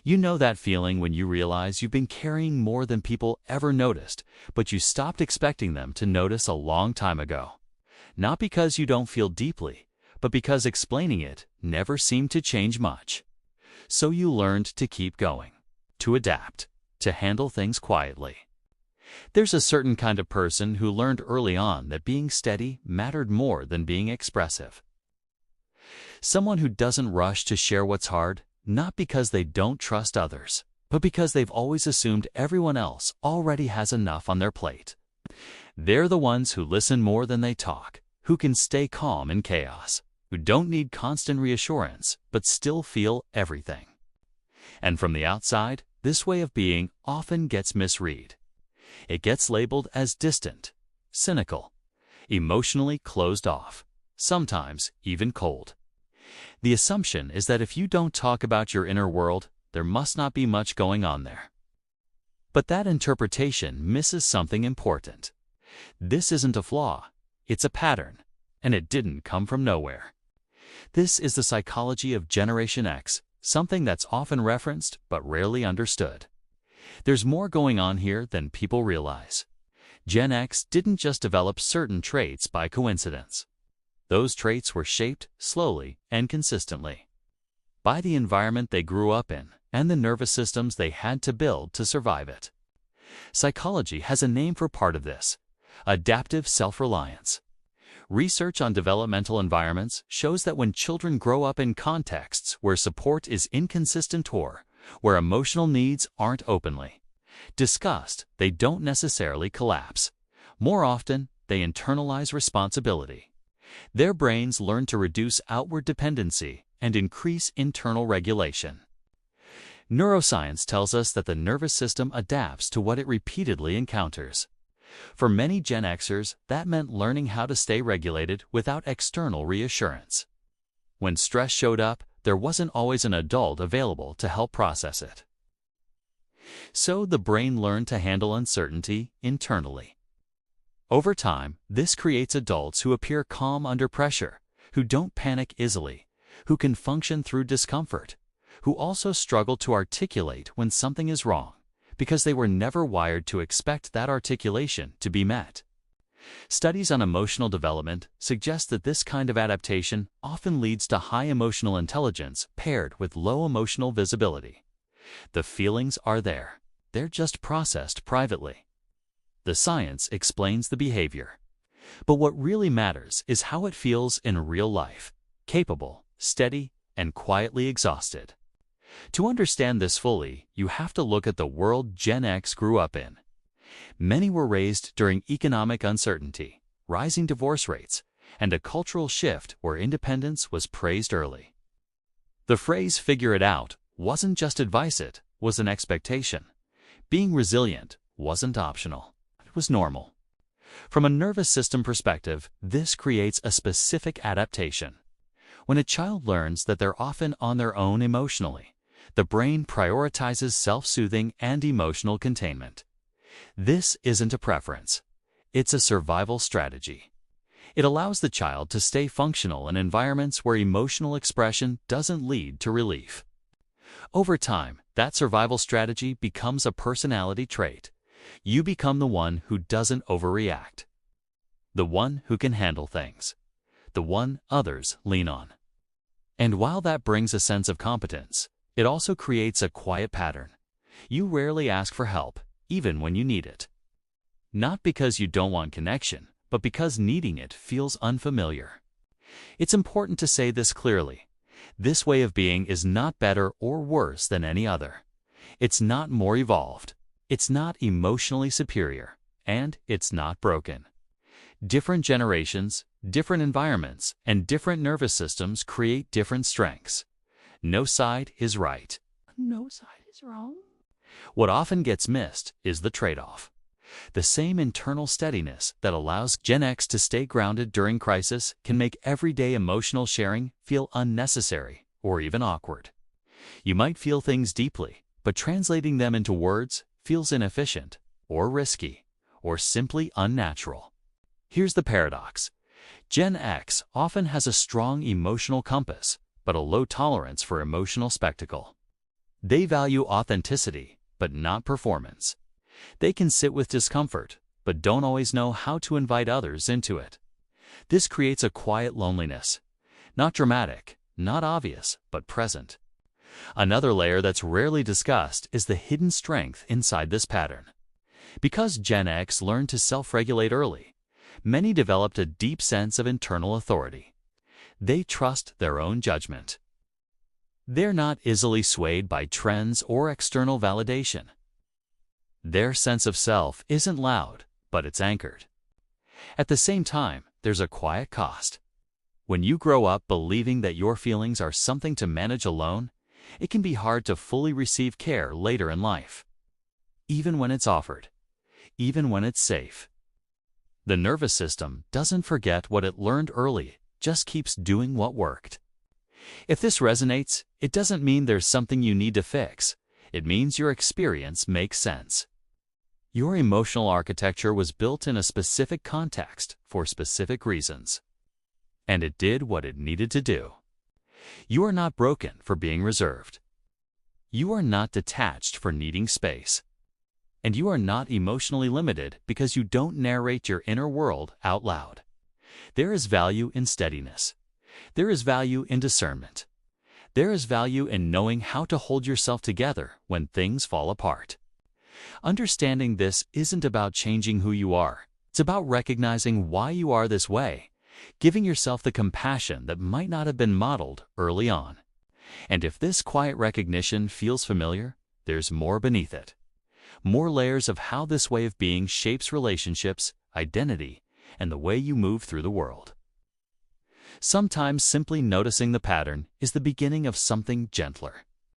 You know that feeling when you realize you've been carrying more than people ever noticed, but you stopped expecting them to notice a long time ago. Not because you don't feel deeply, but because explaining it never seemed to change much. So you learned to keep going, to adapt, to handle things quietly. There's a certain kind of person who learned early on that being steady mattered more than being expressive. Someone who doesn't rush to share what's hard, not because they don't trust others, but because they've always assumed everyone else already has enough on their plate. They're the ones who listen more than they talk, who can stay calm in chaos, who don't need constant reassurance, but still feel everything. And from the outside, this way of being often gets misread. It gets labeled as distant, cynical, emotionally closed off, sometimes even cold. The assumption is that if you don't talk about your inner world, there must not be much going on there. But that interpretation misses something important. This isn't a flaw, it's a pattern, and it didn't come from nowhere. This is the psychology of Generation X, something that's often referenced but rarely understood. There's more going on here than people realize. Gen X didn't just develop certain traits by coincidence. Those traits were shaped slowly and consistently by the environment they grew up in and the nervous systems they had to build to survive it. Psychology has a name for part of this: adaptive self-reliance. Research on developmental environments shows that when children grow up in contexts where support is inconsistent or where emotional needs aren't openly discussed, they don't necessarily collapse. More often, they internalize responsibility. Their brains learn to reduce outward dependency and increase internal regulation. Neuroscience tells us that the nervous system adapts to what it repeatedly encounters. For many Gen Xers, that meant learning how to stay regulated without external reassurance. When stress showed up, there wasn't always an adult available to help process it. So the brain learned to handle uncertainty internally. Over time, this creates adults who appear calm under pressure, who don't panic easily, who can function through discomfort, who also struggle to articulate when something is wrong, because they were never wired to expect that articulation to be met. Studies on emotional development suggest that this kind of adaptation often leads to high emotional intelligence paired with low emotional visibility. The feelings are there, they're just processed privately. The science explains the behavior. But what really matters is how it feels in real life: capable, steady, and quietly exhausted. To understand this fully, you have to look at the world Gen X grew up in. Many were raised during economic uncertainty, rising divorce rates, and a cultural shift where independence was praised early. The phrase "figure it out" wasn't just advice, it was an expectation. Being resilient wasn't optional. It was normal. From a nervous system perspective, this creates a specific adaptation. When a child learns that they're often on their own emotionally, the brain prioritizes self-soothing and emotional containment. This isn't a preference. It's a survival strategy. It allows the child to stay functional in environments where emotional expression doesn't lead to relief. Over time, that survival strategy becomes a personality trait. You become the one who doesn't overreact, the one who can handle things, the one others lean on. And while that brings a sense of competence, it also creates a quiet pattern. You rarely ask for help, even when you need it. Not because you don't want connection, but because needing it feels unfamiliar. It's important to say this clearly. This way of being is not better or worse than any other. It's not more evolved. It's not emotionally superior. And it's not broken. Different generations, different environments, and different nervous systems create different strengths. No side is right. No side is wrong. What often gets missed is the trade-off. The same internal steadiness that allows Gen X to stay grounded during crisis can make everyday emotional sharing feel unnecessary or even awkward. You might feel things deeply, but translating them into words feels inefficient or risky or simply unnatural. Here's the paradox. Gen X often has a strong emotional compass, but a low tolerance for emotional spectacle. They value authenticity, but not performance. They can sit with discomfort, but don't always know how to invite others into it. This creates a quiet loneliness. Not dramatic, not obvious, but present. Another layer that's rarely discussed is the hidden strength inside this pattern. Because Gen X learned to self-regulate early, many developed a deep sense of internal authority. They trust their own judgment. They're not easily swayed by trends or external validation. Their sense of self isn't loud, but it's anchored. At the same time, there's a quiet cost. When you grow up believing that your feelings are something to manage alone, it can be hard to fully receive care later in life. Even when it's offered, even when it's safe. The nervous system doesn't forget what it learned early, just keeps doing what worked. If this resonates, it doesn't mean there's something you need to fix. It means your experience makes sense. Your emotional architecture was built in a specific context for specific reasons. And it did what it needed to do. You are not broken for being reserved. You are not detached for needing space. And you are not emotionally limited because you don't narrate your inner world out loud. There is value in steadiness. There is value in discernment. There is value in knowing how to hold yourself together when things fall apart. Understanding this isn't about changing who you are. It's about recognizing why you are this way, giving yourself the compassion that might not have been modeled early on. And if this quiet recognition feels familiar, there's more beneath it. More layers of how this way of being shapes relationships, identity, and the way you move through the world. Sometimes simply noticing the pattern is the beginning of something gentler.